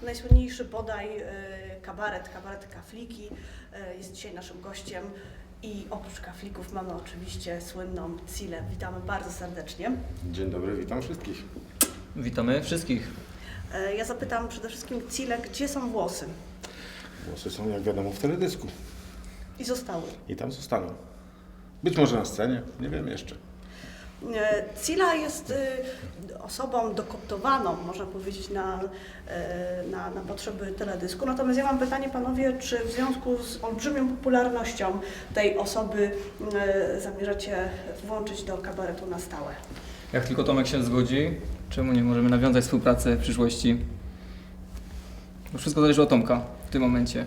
najsłynniejszy bodaj kabaret Kafliki jest dzisiaj naszym gościem i oprócz kaflików mamy oczywiście słynną Cilę. Witamy bardzo serdecznie. Dzień dobry, witam wszystkich. Witamy wszystkich. Ja zapytam przede wszystkim Cilę, gdzie są włosy? Włosy są, jak wiadomo, w teledysku I zostały. i tam zostaną. Być może na scenie, nie wiem jeszcze. Cila jest osobą dokoptowaną, można powiedzieć, na potrzeby teledysku. Natomiast ja mam pytanie, panowie, czy w związku z olbrzymią popularnością tej osoby zamierzacie włączyć do kabaretu na stałe? Jak tylko Tomek się zgodzi, czemu nie możemy nawiązać współpracę w przyszłości? To wszystko zależy od Tomka w tym momencie.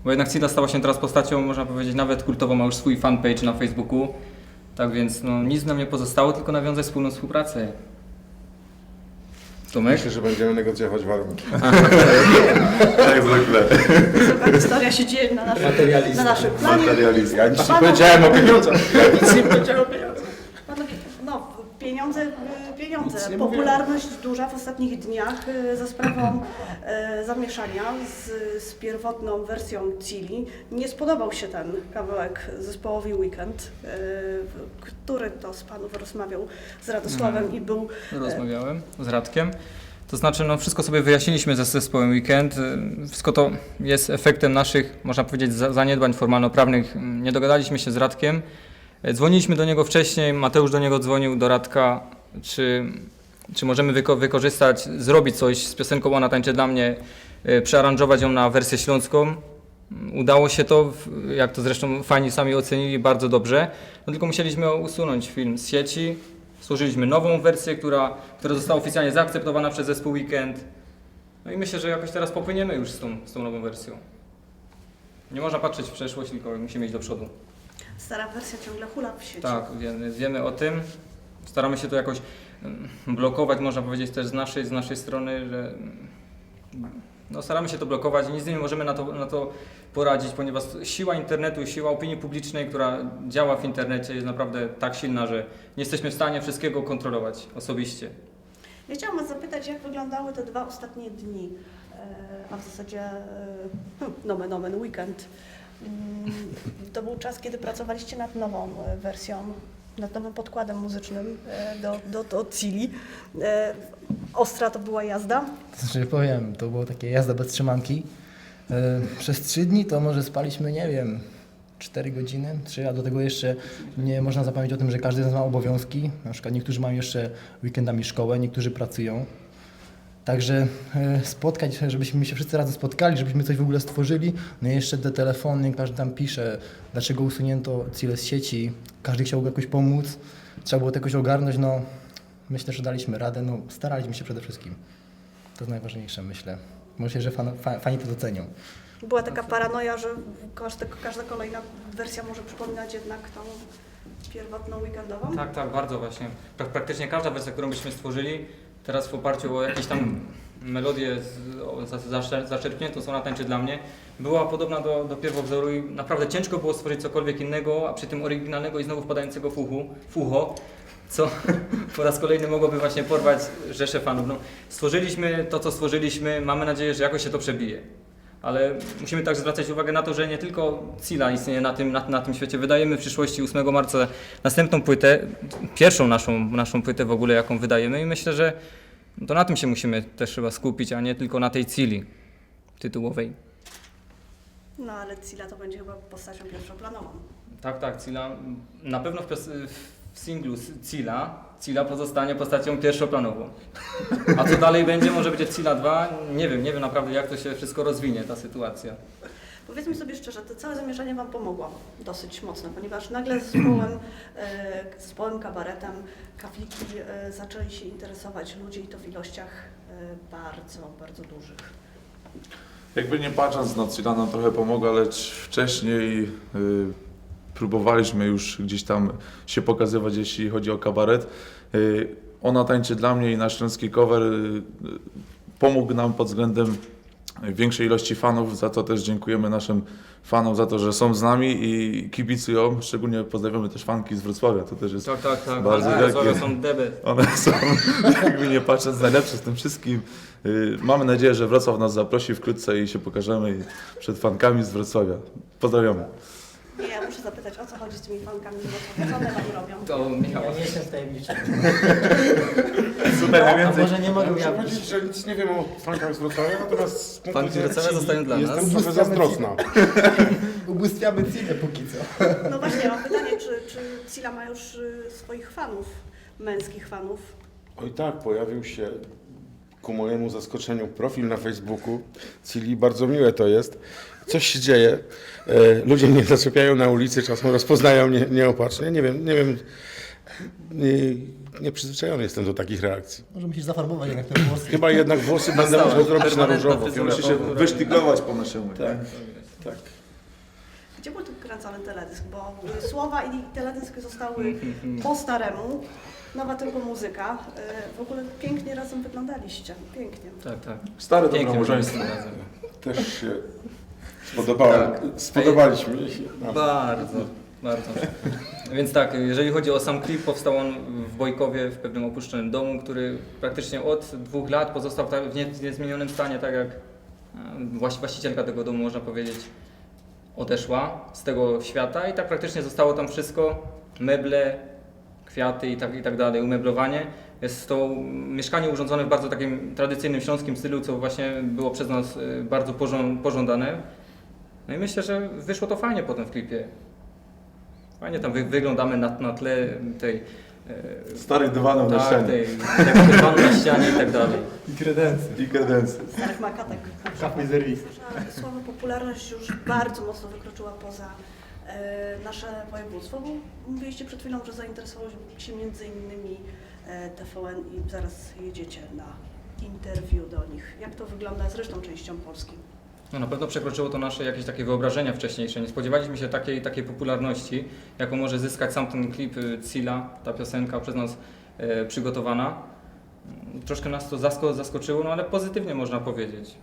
Bo jednak Cila stała się teraz postacią, można powiedzieć, nawet kultową, ma już swój fanpage na Facebooku. Tak więc no, nic nam nie pozostało, tylko nawiązać wspólną współpracę. Tomek? Myślę, że będziemy negocjować warunki. Jak zwykle. Taka historia się dzieje na naszym planie. Materializm. Ja nic nie powiedziałem o pieniądzach. Ja nic nie powiedziałem o pieniądzach. Panowie, no, pieniądze. Nic nie Popularność duża w ostatnich dniach za sprawą zamieszania z pierwotną wersją Cili. Nie spodobał się ten kawałek zespołowi Weekend, który to z panów rozmawiał z Radosławem i był... Rozmawiałem z Radkiem. To znaczy, no wszystko sobie wyjaśniliśmy ze zespołem Weekend. Wszystko to jest efektem naszych, można powiedzieć, zaniedbań formalno-prawnych. Nie dogadaliśmy się z Radkiem. Dzwoniliśmy do niego wcześniej, Mateusz do niego dzwonił, do Radka, czy możemy wykorzystać, zrobić coś z piosenką Ona tańczy dla mnie, przearanżować ją na wersję śląską. Udało się to, jak to zresztą fani sami ocenili, bardzo dobrze. No tylko musieliśmy usunąć film z sieci. Stworzyliśmy nową wersję, która została oficjalnie zaakceptowana przez zespół Weekend. No i myślę, że jakoś teraz popłyniemy już z tą nową wersją. Nie można patrzeć w przeszłość, tylko musimy iść do przodu. Stara wersja ciągle hula w sieci. Tak, wiemy o tym. Staramy się to jakoś blokować, można powiedzieć też z naszej strony, że no, staramy się to blokować i nic nie możemy na to poradzić, ponieważ siła internetu, siła opinii publicznej, która działa w internecie, jest naprawdę tak silna, że nie jesteśmy w stanie wszystkiego kontrolować osobiście. Ja chciałam was zapytać, jak wyglądały te 2 ostatnie dni, a w zasadzie nomen omen weekend. To był czas, kiedy pracowaliście nad nową wersją, nad nowym podkładem muzycznym do Cili. Ostra to była jazda. To znaczy powiem, to było takie jazda bez trzymanki. Przez 3 dni to może spaliśmy, nie wiem, 4 godziny, 3, a do tego jeszcze nie można zapomnieć o tym, że każdy z nas ma obowiązki. Na przykład niektórzy mają jeszcze weekendami szkołę, niektórzy pracują. Także spotkać, żebyśmy się wszyscy razem spotkali, żebyśmy coś w ogóle stworzyli. No i jeszcze te telefony, każdy tam pisze, dlaczego usunięto Cilę z sieci. Każdy chciał jakoś pomóc, trzeba było to jakoś ogarnąć. No, myślę, że daliśmy radę, no, staraliśmy się przede wszystkim. To jest najważniejsze, myślę. Myślę, że fani to docenią. Była taka paranoja, że każda kolejna wersja może przypominać jednak tą pierwotną weekendową? Tak, bardzo właśnie. Praktycznie każda wersja, którą byśmy stworzyli, teraz w oparciu o jakieś tam melodie zaczerpniętą, Ona tańczy dla mnie, była podobna do pierwowzoru i naprawdę ciężko było stworzyć cokolwiek innego, a przy tym oryginalnego i znowu wpadającego w ucho, co po raz kolejny mogłoby właśnie porwać rzeszę fanów. No, stworzyliśmy to, co stworzyliśmy, mamy nadzieję, że jakoś się to przebije. Ale musimy także zwracać uwagę na to, że nie tylko Cila istnieje na tym świecie. Wydajemy w przyszłości 8 marca następną płytę, pierwszą naszą płytę w ogóle, jaką wydajemy i myślę, że to na tym się musimy też chyba skupić, a nie tylko na tej Cili tytułowej. No ale Cila to będzie chyba postacią pierwszoplanową. Tak, Cila. Na pewno w singlu Cila pozostanie postacią pierwszoplanową. A co dalej będzie? Może będzie Cila 2? Nie wiem naprawdę, jak to się wszystko rozwinie, ta sytuacja. Powiedzmy sobie szczerze, to całe zamieszanie wam pomogło dosyć mocno, ponieważ nagle zespołem kabaretem Kafliki zaczęli się interesować ludzie i to w ilościach bardzo, bardzo dużych. Jakby nie patrząc, no Cila nam trochę pomogła, lecz wcześniej próbowaliśmy już gdzieś tam się pokazywać, jeśli chodzi o kabaret. Ona tańczy dla mnie i nasz śląski cover pomógł nam pod względem większej ilości fanów. Za to też dziękujemy naszym fanom za to, że są z nami i kibicują. Szczególnie pozdrawiamy też fanki z Wrocławia. To też jest Tak. bardzo wielkie. Są debet. One są, jakby nie patrząc, najlepsze z tym wszystkim. Mamy nadzieję, że Wrocław nas zaprosi wkrótce i się pokażemy przed fankami z Wrocławia. Pozdrawiamy. Nie, ja muszę zapytać, o co chodzi z tymi fankami z Wrocławia? Co one tam robią? To Michał. Ja nie jestem tajemniczy. Super, A najwięcej. może nie mogę Muszę ujawnić. powiedzieć, że nic nie wiem o fankach z Wrocławia, natomiast z punktu Fanki widzenia Wrocławia Cili zostają dla nas. jestem trochę zazdrosna. Ubóstwiamy Cilę póki co. No właśnie, mam pytanie, czy Cila ma już swoich fanów, męskich fanów? Oj tak, pojawił się ku mojemu zaskoczeniu profil na Facebooku Cili, bardzo miłe to jest. Coś się dzieje, ludzie mnie zaczepiają na ulicy, czasem rozpoznają mnie nieopatrznie, nie wiem, nieprzyzwyczajony jestem do takich reakcji. Może musisz zafarbować jednak te włosy. Chyba jednak włosy będę stałe. musiał zrobić na Permanentna różowo. fryzura. Musi się wysztyglować po naszemu. Tak, tak. Gdzie był ten kręcony teledysk? Bo słowa i teledysk zostały po staremu, nowa tylko muzyka. W ogóle pięknie razem wyglądaliście, pięknie. Tak. Stare dobro Pięknie małżeństwo. razem. Też się spodobaliśmy się. Bardzo. Więc tak, jeżeli chodzi o sam klip, powstał on w Bojkowie, w pewnym opuszczonym domu, który praktycznie od 2 lat pozostał w niezmienionym stanie, tak jak właścicielka tego domu, można powiedzieć, odeszła z tego świata i tak praktycznie zostało tam wszystko, meble, kwiaty i tak dalej, umeblowanie. Jest to mieszkanie urządzone w bardzo takim tradycyjnym śląskim stylu, co właśnie było przez nas bardzo pożądane. No i myślę, że wyszło to fajnie potem w klipie. Fajnie tam wyglądamy na tle tej Starych dywanów na tak, ścianie. tego dywanu na ścianie i tak dalej. I kredency. Starych makatek. Kafy serwis. Słowo popularność już bardzo mocno wykroczyła poza nasze województwo, bo mówiliście przed chwilą, że zainteresował się między innymi TVN i zaraz jedziecie na interwiu do nich. Jak to wygląda z resztą częścią Polski? No, na pewno przekroczyło to nasze jakieś takie wyobrażenia wcześniejsze. Nie spodziewaliśmy się takiej popularności, jaką może zyskać sam ten klip Cila, ta piosenka przez nas przygotowana. Troszkę nas to zaskoczyło, no ale pozytywnie można powiedzieć.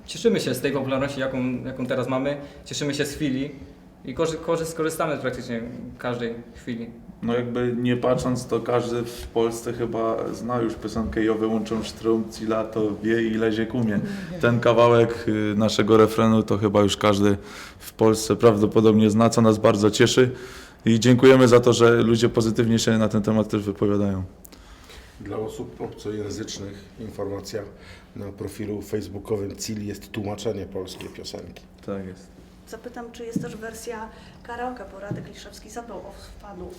Cieszymy się z tej popularności, jaką teraz mamy, cieszymy się z chwili i skorzystamy z praktycznie każdej chwili. No jakby nie patrząc, to każdy w Polsce chyba zna już piosenkę "Jo wyłączą sztrum, Cila to wie i lezie kumie". Ten kawałek naszego refrenu to chyba już każdy w Polsce prawdopodobnie zna, co nas bardzo cieszy i dziękujemy za to, że ludzie pozytywnie się na ten temat też wypowiadają. Dla osób obcojęzycznych informacja na profilu facebookowym Cili jest tłumaczenie polskiej piosenki. Tak jest. Zapytam, czy jest też wersja karaoke, bo Radek Liszewski zadbał o fanów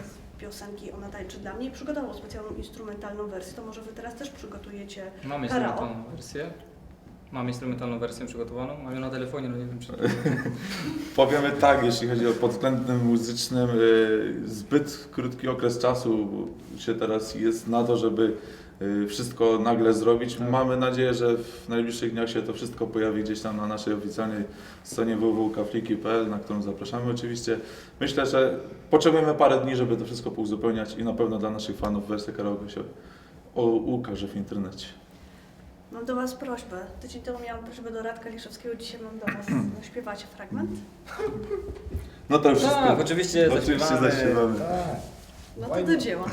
z piosenki Ona tańczy dla mnie i przygotował specjalną instrumentalną wersję. To może wy teraz też przygotujecie Mamy karaoke? instrumentalną wersję. Mamy instrumentalną wersję przygotowaną. Mam ją na telefonie, no nie wiem czy... Powiemy tak, jeśli chodzi o pod względem muzycznym, zbyt krótki okres czasu się teraz jest na to, żeby wszystko nagle zrobić. Tak. Mamy nadzieję, że w najbliższych dniach się to wszystko pojawi gdzieś tam na naszej oficjalnej stronie www.kafliki.pl, na którą zapraszamy oczywiście. Myślę, że potrzebujemy parę dni, żeby to wszystko pouzupełniać i na pewno dla naszych fanów wersja karaoke się ukaże w internecie. Mam do Was prośbę. Tydzień temu miałam prośbę do Radka Liszewskiego, dzisiaj mam do Was. Śpiewacie fragment? No to już wszystko. Tak, oczywiście zaśpiewamy. No to do dzieła.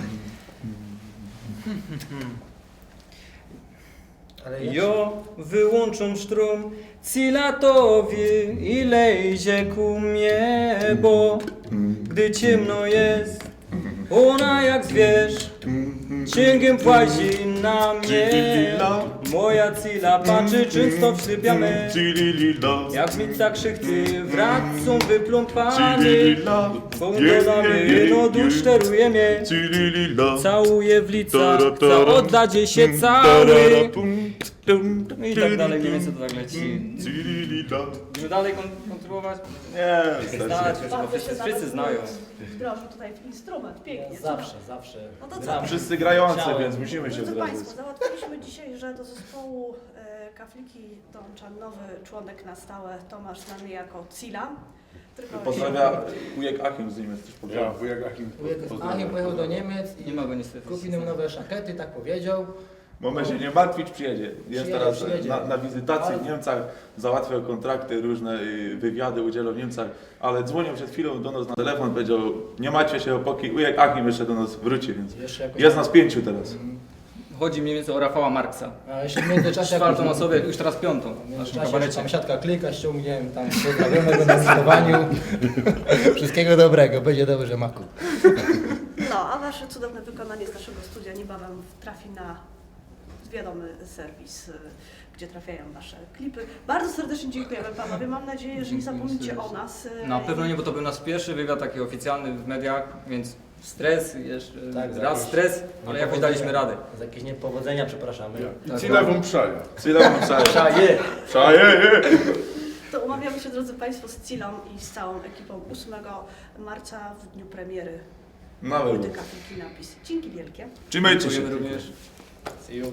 Ale Jo wyłączą sztrum, Cila to wie i lejzie ku mnie, bo gdy ciemno jest, ona jak zwierz cięgiem płazi na mnie. Moja Cila patrzy, często wsypiamy, jak mi tak krzywdy wracą wypląpany. Połudowamy, no dusz steruje mnie, całuje w lica, chce oddać się cały. No i tak dalej, mniej więcej to tak leci. Będziemy dalej kontynuować? Nie, Starczy, chyba wszyscy znają. Wdrożył tutaj instrument, pięknie. Zawsze. No to co? gramy. Wszyscy grający, Chciałem. więc musimy się Drodzy zdradzić. Państwo, załatwiliśmy dzisiaj, że do zespołu Kafliki dołącza nowy członek na stałe, Tomasz znany jako Cila. Pozdrawia wujek Achim, z nim jest też Ja, pozdrawia. wujek Achim. Achim pojechał do Niemiec Nie i ma go niestety. kupił nam nowe szakety, tak powiedział. Mamy się nie martwić, przyjedzie. Jest teraz przyjedzie. na wizytacji w Ale- Niemcach, załatwiał kontrakty, różne wywiady udzielał w Niemcach, ale dzwonił przed chwilą do nas na telefon, powiedział, nie martwcie się, opóki ujek Achim jeszcze do nas wróci, więc Jeszcze jakoś... jest nas 5 teraz. Chodzi mniej więcej o Rafała Marksa. A jeszcze w międzyczasie... Czwartą osobę, już teraz piątą W w naszym międzyczasie kabarecie. tam siatka klika, ściągnięłem tam pozdrawionego na zdawaniu. Wszystkiego dobrego, będzie dobrze, Maku. No, a Wasze cudowne wykonanie z naszego studia niebawem trafi na wiadomy serwis, gdzie trafiają Wasze klipy. Bardzo serdecznie dziękujemy Panowie. Mam nadzieję, że nie zapomnicie o nas. Na pewno nie, bo to był nasz pierwszy wywiad taki oficjalny w mediach, więc stres, jeszcze Tak, za raz jakieś stres, ale jakoś daliśmy radę. Za jakieś niepowodzenia przepraszamy. Cile wam przaja. Tyle mam całe. Szaje! Przaje! To umawiamy się, drodzy Państwo, z Cilą i z całą ekipą 8 marca w dniu premiery Nawet. płyty Kafiki Napis. Dzięki wielkie. Trzymajcie się. Dziękujemy również. See you.